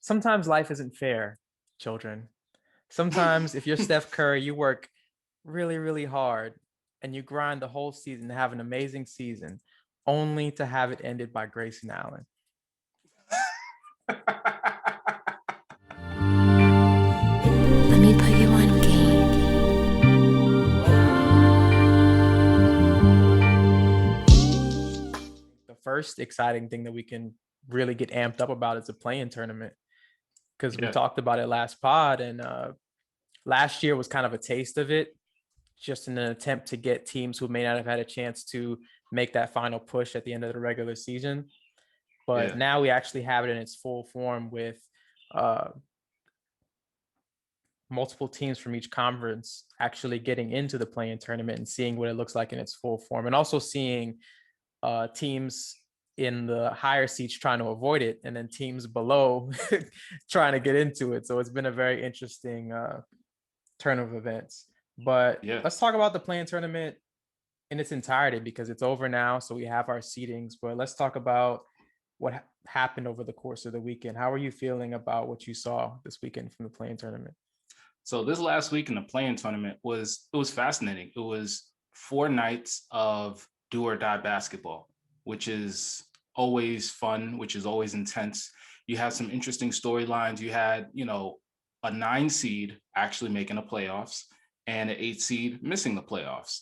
sometimes life isn't fair, children. Sometimes if you're Steph Curry, you work really, really hard and you grind the whole season to have an amazing season, only to have it ended by Grayson Allen. Let me put you on game. The first exciting thing that we can really get amped up about is the play-in tournament, because we Yeah. talked about it last pod, and last year was kind of a taste of it, just in an attempt to get teams who may not have had a chance to make that final push at the end of the regular season. But now we actually have it in its full form with multiple teams from each conference actually getting into the play-in tournament and seeing what it looks like in its full form, and also seeing teams in the higher seats trying to avoid it, and then teams below trying to get into it. So it's been a very interesting turn of events. But let's talk about the play-in tournament in its entirety, because it's over now. So we have our seedings, but let's talk about what happened over the course of the weekend. How are you feeling about what you saw this weekend from the play-in tournament? So this last week in the play-in tournament was fascinating. It was 4 nights of do or die basketball, which is always fun, which is always intense. You had some interesting storylines. You had, a 9 seed actually making the playoffs and an 8 seed missing the playoffs,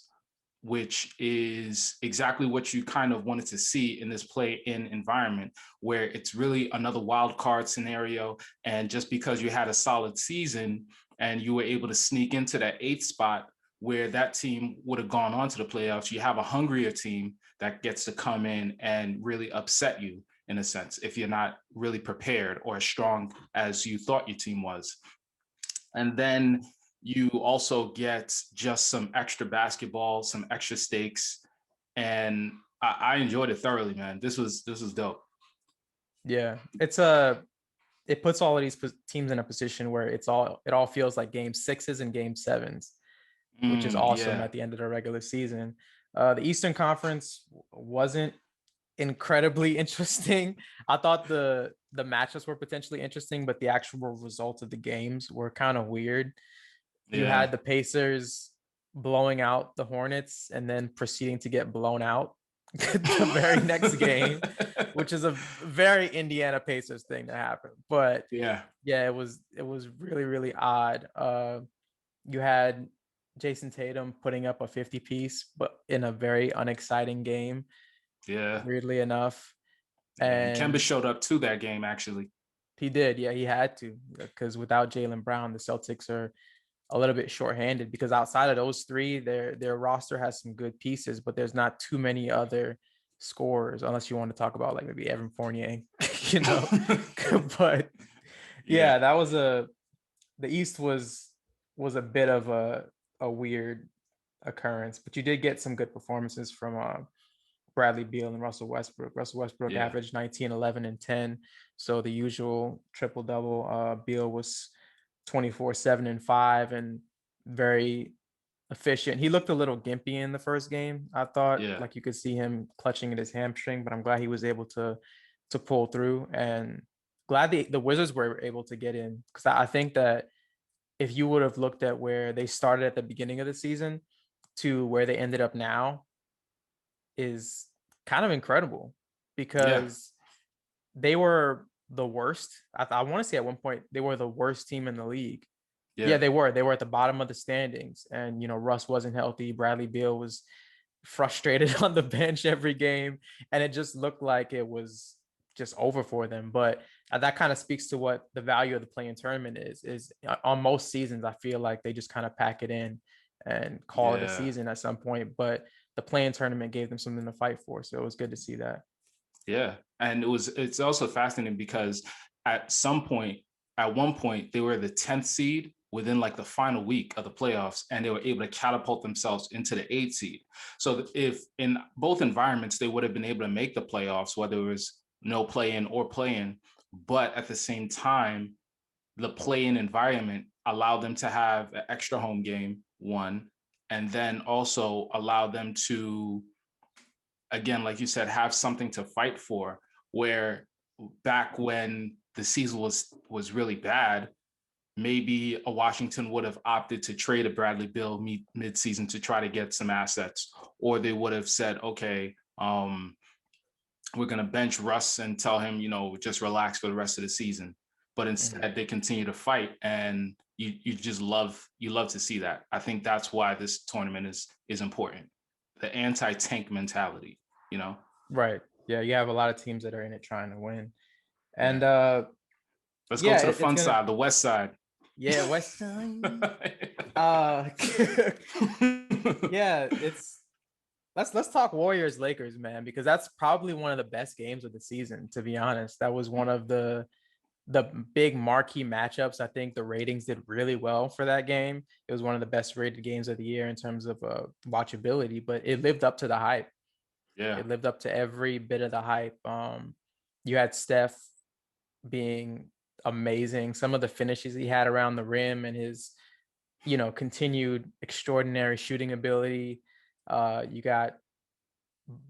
which is exactly what you kind of wanted to see in this play-in environment, where it's really another wild card scenario. And just because you had a solid season and you were able to sneak into that 8th spot where that team would have gone on to the playoffs, you have a hungrier team that gets to come in and really upset you, in a sense, if you're not really prepared or as strong as you thought your team was. And then you also get just some extra basketball, some extra stakes, and I enjoyed it thoroughly, man. This was dope. Yeah, it puts all of these teams in a position where it all feels like game 6s and game 7s, which is awesome at the end of the regular season. The Eastern Conference wasn't incredibly interesting. I thought the matchups were potentially interesting, but the actual results of the games were kind of weird. You had the Pacers blowing out the Hornets and then proceeding to get blown out the very next game, which is a very Indiana Pacers thing to happen. But it was really, really odd. You had Jason Tatum putting up a 50 piece, but in a very unexciting game. Weirdly enough. And Kemba showed up to that game, actually. He did. Yeah, he had to, because without Jaylen Brown, the Celtics are a little bit shorthanded, because outside of those 3, their roster has some good pieces, but there's not too many other scorers, unless you want to talk about like maybe Evan Fournier, But that was the East was a bit of a weird occurrence, but you did get some good performances from Bradley Beal and Russell Westbrook. Russell Westbrook averaged 19, 11, and 10. So the usual triple-double. Beal was 24, 7, and 5, and very efficient. He looked a little gimpy in the first game, I thought. Like you could see him clutching at his hamstring, but I'm glad he was able to pull through, and glad the Wizards were able to get in, because I think that if you would have looked at where they started at the beginning of the season to where they ended up now, is kind of incredible, because they were the worst. I want to say at one point they were the worst team in the league. They were at the bottom of the standings, and Russ wasn't healthy. Bradley Beal was frustrated on the bench every game, and it just looked like it was just over for them. But that kind of speaks to what the value of the play-in tournament is on most seasons. I feel like they just kind of pack it in and call it a season at some point, but the play-in tournament gave them something to fight for. So it was good to see that. Yeah. And it's also fascinating because at one point, they were the 10th seed within like the final week of the playoffs, and they were able to catapult themselves into the 8th seed. So if in both environments, they would have been able to make the playoffs, whether it was no play-in or play-in, but at the same time, the play-in environment allowed them to have an extra home game, one, and then also allow them to, again, like you said, have something to fight for, where back when the season was really bad, maybe a Washington would have opted to trade a Bradley Beal mid-season to try to get some assets, or they would have said, okay, we're going to bench Russ and tell him, just relax for the rest of the season. But instead, they continue to fight, and you love to see that. I think that's why this tournament is important. The anti-tank mentality, Right. Yeah, you have a lot of teams that are in it trying to win. And let's go to the fun side, the West side. Yeah, West Side. Yeah, let's talk Warriors Lakers, man, because that's probably one of the best games of the season, to be honest. That was one of the big marquee matchups. I think the ratings did really well for that game. It was one of the best rated games of the year in terms of watchability, but it lived up to the hype. Yeah, it lived up to every bit of the hype. You had Steph being amazing. Some of the finishes he had around the rim and his, continued extraordinary shooting ability. You got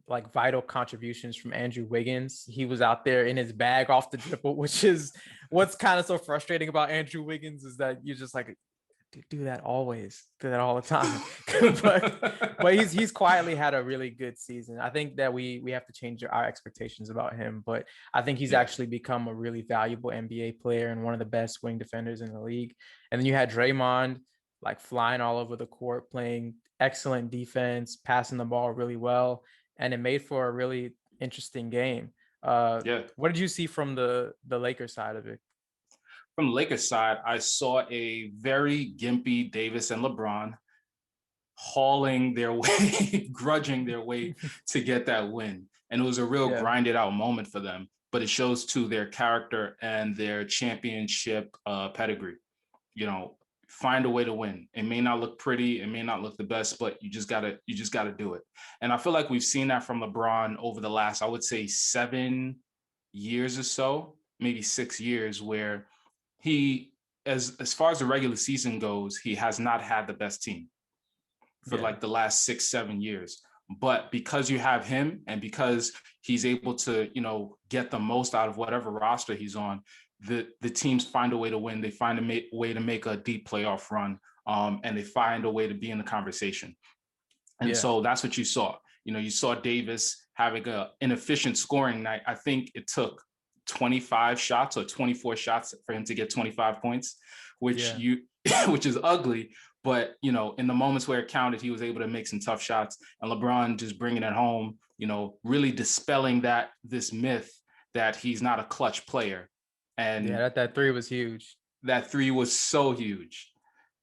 like vital contributions from Andrew Wiggins. He was out there in his bag off the dribble, which is what's kind of so frustrating about Andrew Wiggins, is that you're just like, do that always, do that all the time. but he's quietly had a really good season. I think that we have to change our expectations about him, but I think he's actually become a really valuable NBA player and one of the best wing defenders in the league. And then you had Draymond like flying all over the court, playing excellent defense, passing the ball really well, and it made for a really interesting game. What did you see from the Lakers side of it? From the Lakers side, I saw a very gimpy Davis and LeBron hauling their way, grudging their way to get that win. And it was a real grinded out moment for them, but it shows to their character and their championship pedigree. Find a way to win. It may not look pretty, it may not look the best, but you just gotta do it. And I feel like we've seen that from LeBron over the last, I would say 7 years or so, maybe 6 years, where he, as far as the regular season goes, he has not had the best team for like the last 6-7 years. But because you have him and because he's able to, get the most out of whatever roster he's on, the teams find a way to win. They find a way to make a deep playoff run, and they find a way to be in the conversation. And so that's what you saw. You saw Davis having an inefficient scoring night. I think it took 25 shots or 24 shots for him to get 25 points, which is ugly. But, in the moments where it counted, he was able to make some tough shots, and LeBron just bringing it home, really dispelling this myth that he's not a clutch player. And that three was huge. That three was so huge.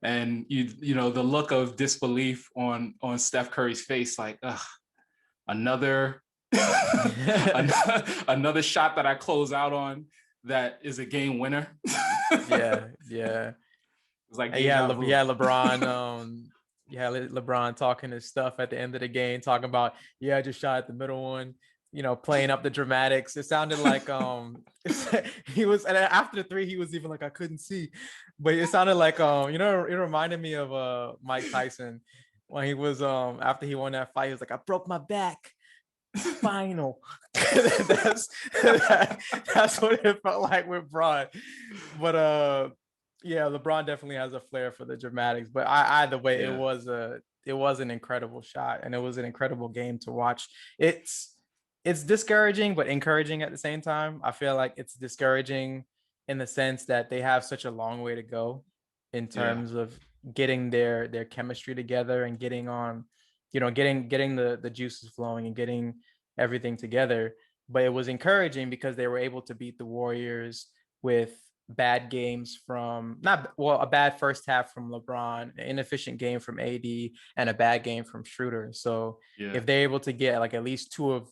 And the look of disbelief on Steph Curry's face, like, another another shot that I close out on that is a game winner. Yeah. It's like LeBron. LeBron talking his stuff at the end of the game, talking about I just shot at the middle one. Playing up the dramatics. It sounded like he was, and after the three, he was even like, I couldn't see, but it sounded like it reminded me of Mike Tyson when he was after he won that fight. He was like, I broke my back. Final. that's what it felt like with Bron. But LeBron definitely has a flair for the dramatics. But either way, it was an incredible shot, and it was an incredible game to watch. It's discouraging but encouraging at the same time. I feel like it's discouraging in the sense that they have such a long way to go in terms of getting their chemistry together and getting on, getting the juices flowing and getting everything together. But it was encouraging because they were able to beat the Warriors with bad games from a bad first half from LeBron, an inefficient game from AD, and a bad game from Schroeder. So if they're able to get like at least two of,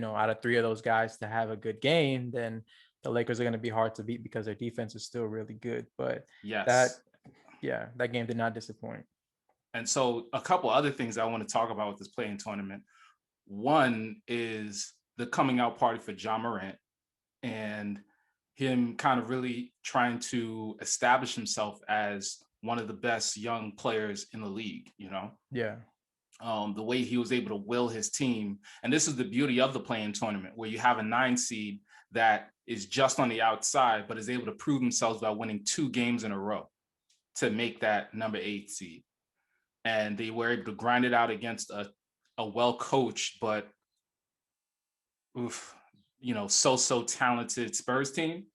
out of three of those guys to have a good game, then the Lakers are going to be hard to beat because their defense is still really good. But that game did not disappoint. And so a couple other things I want to talk about with this play-in tournament. One is the coming out party for Ja Morant and him kind of really trying to establish himself as one of the best young players in the league, the way he was able to will his team. And this is the beauty of the play-in tournament, where you have a 9 seed that is just on the outside, but is able to prove themselves by winning 2 games in a row to make that number 8 seed. And they were able to grind it out against a well-coached, but so talented Spurs team,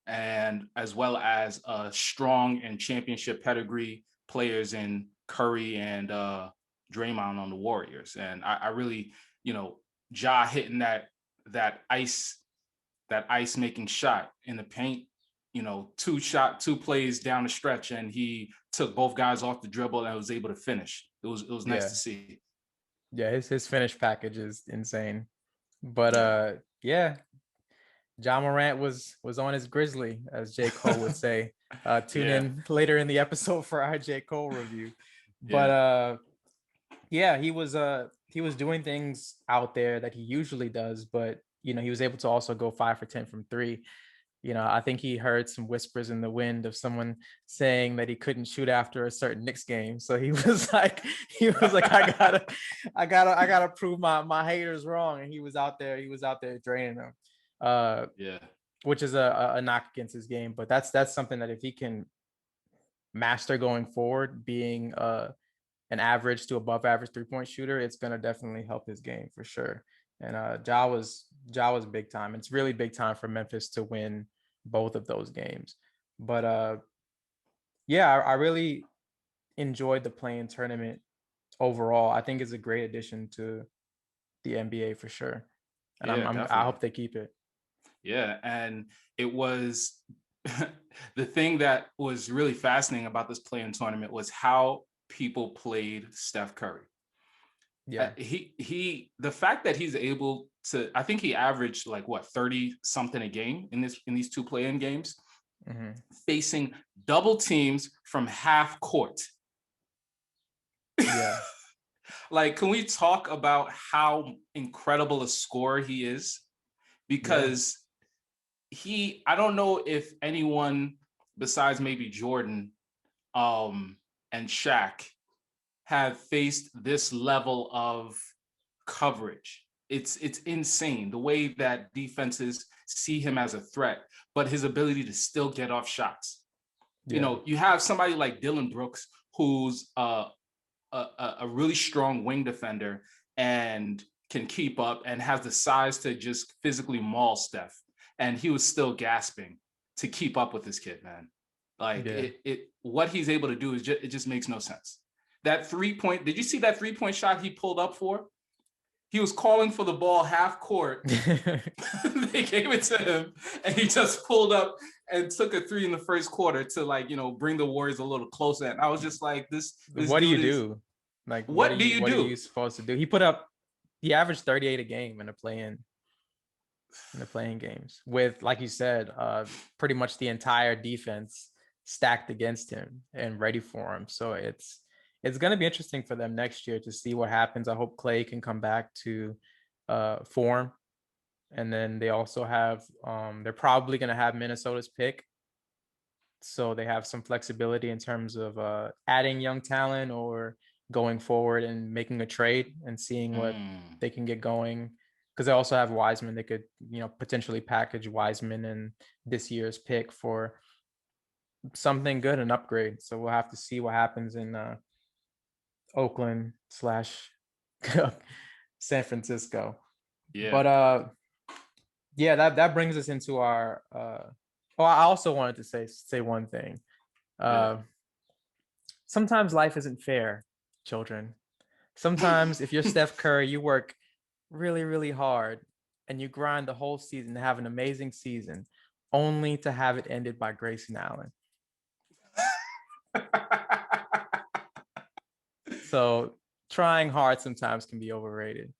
and as well as strong and championship pedigree players in Curry and Draymond on the Warriors. And I really, Ja hitting that ice making shot in the paint, 2 plays down the stretch, and he took both guys off the dribble and was able to finish. It was nice to see. Yeah, his finish package is insane. But ja Morant was on his Grizzly, as J. Cole would say. Tune in later in the episode for our J. Cole review. But he was doing things out there that he usually does, but he was able to also go 5 for 10 from 3. I think he heard some whispers in the wind of someone saying that he couldn't shoot after a certain Knicks game. So he was like, I gotta prove my haters wrong. And he was out there draining them. Which is a knock against his game. But that's something that if he can master going forward, being an average to above average 3-point shooter, it's gonna definitely help his game for sure. And Ja was big time. It's really big time for Memphis to win both of those games. But I really enjoyed the play-in tournament overall. I think it's a great addition to the NBA for sure. And I hope they keep it. Yeah, and it was the thing that was really fascinating about this play-in tournament was how people played Steph Curry. Yeah, the fact that he's able to, I think he averaged 30 something a game in these 2 play-in games, facing double teams from half court. Yeah. Can we talk about how incredible a scorer he is? Because I don't know if anyone besides maybe Jordan and Shaq have faced this level of coverage. It's insane the way that defenses see him as a threat, but his ability to still get off shots. You have somebody like Dylan Brooks, who's a really strong wing defender and can keep up and has the size to just physically maul Steph. And he was still gasping to keep up with this kid, man. What he's able to do is it just makes no sense. That 3-point, did you see that 3-point shot he pulled up for? He was calling for the ball half court. They gave it to him, and he just pulled up and took a 3 in the first quarter to bring the Warriors a little closer. And I was just like, this what do you do? What do you do? What are you supposed to do? He averaged 38 a game in the play-in games with, like you said, pretty much the entire defense stacked against him and ready for him. So it's going to be interesting for them next year to see what happens. I hope Clay can come back to form. And then they also have, they're probably going to have Minnesota's pick. So they have some flexibility in terms of adding young talent or going forward and making a trade and seeing what they can get going. Because they also have Wiseman. They could, potentially package Wiseman and this year's pick for something good, an upgrade. So we'll have to see what happens in Oakland / San Francisco. Yeah. But that brings us into our I also wanted to say one thing. Sometimes life isn't fair, children. Sometimes if you're Steph Curry, you work really, really hard and you grind the whole season to have an amazing season, only to have it ended by Grayson Allen. So trying hard sometimes can be overrated.